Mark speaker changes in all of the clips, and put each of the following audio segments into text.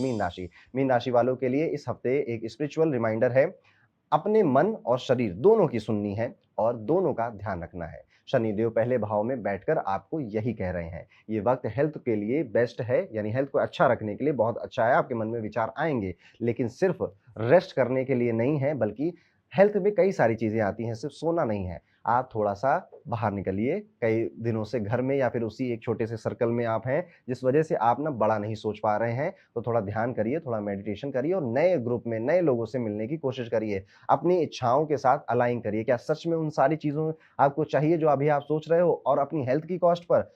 Speaker 1: Mean राशि। Mean राशि वालों के लिए इस हफ्ते एक स्पिरिचुअल रिमाइंडर है, अपने मन और शरीर दोनों की सुननी है और दोनों का ध्यान रखना है। शनिदेव पहले भाव में बैठकर आपको यही कह रहे हैं। ये वक्त हेल्थ के लिए बेस्ट है, यानी हेल्थ को अच्छा रखने के लिए बहुत अच्छा है। आपके मन में विचार आएँगे, लेकिन सिर्फ़ रेस्ट करने के लिए नहीं है, बल्कि हेल्थ में कई सारी चीज़ें आती हैं, सिर्फ़ सोना नहीं है। आप थोड़ा-सा बाहर निकलिए, कई दिनों से घर में या फिर उसी एक छोटे से सर्कल में आप हैं, जिस वजह से आप ना बड़ा नहीं सोच पा रहे हैं, तो थोड़ा ध्यान करिए, थोड़ा मेडिटेशन करिए और नए ग्रुप में, नए लोगों से मिलने की कोशिश करिए। अपनी इच्छाओं के साथ अलाइन करिए। क्या सच में उन सारी चीज़ों आपको चाहिए जो अभी आप सोच रहे हो और अपनी हेल्थ की कॉस्ट पर?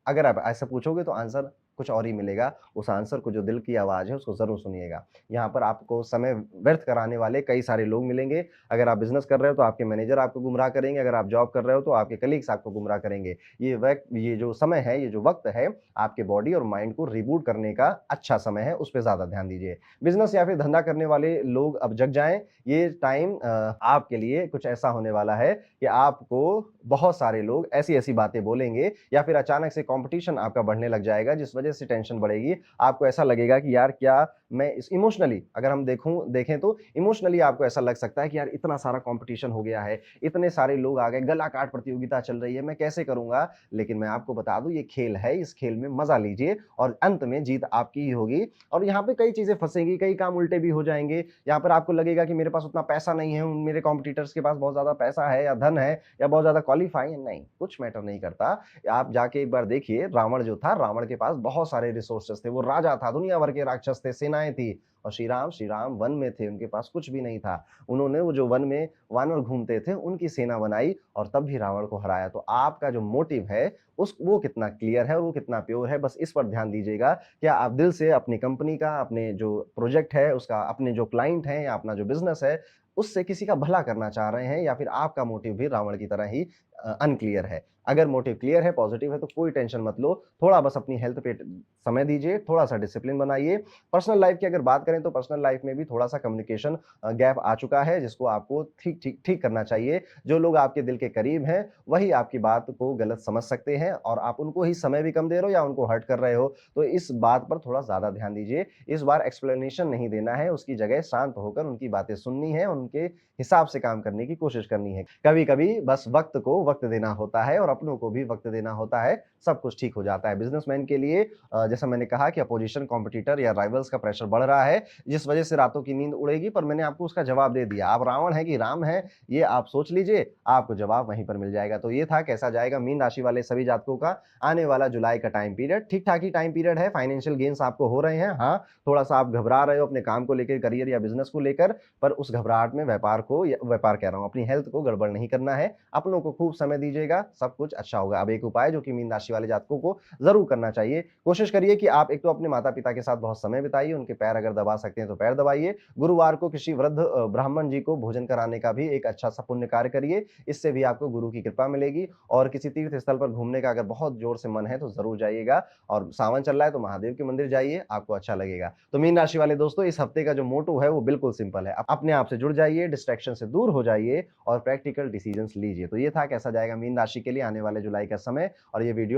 Speaker 1: अगर आप ऐसा पूछोगे तो आंसर कुछ और ही मिलेगा। उस आंसर को, जो दिल की आवाज़ है, उसको ज़रूर सुनिएगा। यहाँ पर आपको समय व्यर्थ कराने वाले कई सारे लोग मिलेंगे। अगर आप बिज़नेस कर रहे हो तो आपके मैनेजर आपको गुमराह करेंगे, अगर आप जॉब कर रहे हो तो आपके कलीग्स आपको गुमराह करेंगे। ये जो समय है, ये जो वक़्त है, आपके बॉडी और माइंड को रिबूट करने का अच्छा समय है, उस पे ज़्यादा ध्यान दीजिए। बिज़नेस या फिर धंधा करने वाले लोग अब जग जाएँ। ये टाइम आपके लिए कुछ ऐसा होने वाला है कि आपको बहुत सारे लोग ऐसी-ऐसी बातें बोलेंगे या फिर अचानक से कॉम्पिटिशन आपका बढ़ने लग जाएगा, जिस वजह से टेंशन बढ़ेगी। आपको ऐसा लगेगा कि यार, क्या मैं इस इमोशनली, अगर हम देखें तो इमोशनली आपको ऐसा लग सकता है कि यार, इतना सारा कॉम्पिटिशन हो गया है, इतने सारे लोग आ गए, गला-काट प्रतियोगिता चल रही है, मैं कैसे करूँगा? लेकिन मैं आपको बता दूँ, ये खेल है, इस खेल में मज़ा लीजिए और अंत में जीत आपकी ही होगी। और यहाँ पे कई चीज़ें फँसेंगी, कई काम उल्टे भी हो जाएँगे। यहाँ पर आपको लगेगा कि मेरे पास उतना पैसा नहीं है, मेरे कॉम्पिटिटर्स के पास बहुत ज़्यादा पैसा है या धन है या बहुत ज़्यादा क्वालीफाई है। नहीं, कुछ मैटर नहीं करता। आप जाके एक बार देखिए, रावण जो था, रावण के पास बहुत सारे रिसोर्सेज़ थे, वो राजा था, दुनिया भर के राक्षस थे, सेनाएँ थी। और श्री राम वन में थे, उनके पास कुछ भी नहीं था। उन्होंने वो जो वन में वानर घूमते थे, उनकी सेना बनाई और तब भी रावण को हराया। तो आपका जो मोटिव है, उस वो कितना क्लियर है और वो कितना प्योर है, बस इस पर ध्यान दीजिएगा। क्या आप दिल से अपनी कंपनी का, अपने जो प्रोजेक्ट है उसका, अपने जो क्लाइंट हैं या अपना जो बिज़नेस है, उससे किसी का भला करना चाह रहे हैं, या फिर आपका मोटिव भी रावण की तरह ही अनक्लियर है? अगर मोटिव क्लियर है, पॉजिटिव है, तो कोई टेंशन मत लो। थोड़ा बस अपनी हेल्थ पे समय दीजिए, थोड़ा-सा डिसिप्लिन बनाइए। पर्सनल लाइफ़ की अगर बात करें तो पर्सनल लाइफ़ में भी थोड़ा-सा कम्युनिकेशन गैप आ चुका है, जिसको आपको ठीक करना चाहिए। जो लोग आपके दिल के करीब हैं, वही आपकी बात को गलत समझ सकते हैं और आप उनको ही समय भी कम दे रहे हो या उनको हर्ट कर रहे हो। तो इस बात पर थोड़ा ज़्यादा ध्यान दीजिए। इस बार एक्सप्लेनेशन नहीं देना है, उसकी जगह शांत होकर उनकी बातें सुननी है, उनके हिसाब से काम करने की कोशिश करनी है। कभी-कभी बस वक़्त को वक़्त देना होता है और अपनों को भी वक़्त देना होता है, सब कुछ ठीक हो जाता है। बिज़नेसमैन के लिए जैसा मैंने कहा कि अपोज़िशन, कॉम्पिटिटर या राइवल्स का प्रेशर बढ़ रहा है, जिस वजह से रातों की नींद उड़ेगी, पर मैंने आपको उसका जवाब दे दिया। आप रावण हैं कि राम हैं, ये आप सोच लीजिए, आपको जवाब वहीं पर मिल जाएगा। तो ये था कैसा जाएगा मीन राशि वाले सभी जातकों का आने वाला जुलाई का टाइम पीरियड। ठीक-ठाक ही टाइम पीरियड है, फाइनेंशियल गेन्स आपको हो रहे हैं। हाँ, थोड़ा-सा आप घबरा रहे हो अपने काम को लेके, करियर या बिज़नेस को लेकर, पर उस घबराहट में व्यापार कह रहा हूँ, अपनी हेल्थ को गड़बड़ नहीं करना है। अपनों को खूब समय दीजिएगा, सब कुछ अच्छा होगा। अब एक उपाय जो कि मीन राशि वाले जातकों को ज़रूर करना चाहिए, कोशिश करिए कि आप एक तो अपने माता-पिता के साथ बहुत समय बिताइए, उनके पैर अगर दबा सकते हैं तो पैर दबाइए। गुरुवार को किसी वृद्ध ब्राह्मण जी को भोजन कराने का भी एक अच्छा-सा पुण्य कार्य करिए, इससे भी आपको गुरु की कृपा मिलेगी। और किसी तीर्थ स्थल पर घूमने का अगर बहुत ज़ोर से मन है तो ज़रूर जाइएगा। और सावन चल रहा है तो महादेव के मंदिर जाइए, आपको अच्छा लगेगा। तो मीन राशि वाले दोस्तों, इस हफ्ते का जो मोटो है वो बिल्कुल सिंपल है। अपने आप से जुड़ जाइए, डिस्ट्रैक्शन से दूर हो जाइए और प्रैक्टिकल डिसीजंस लीजिए। तो ये था कैसा जाएगा मीन राशि के लिए आने वाले जुलाई का समय। और ये वीडियो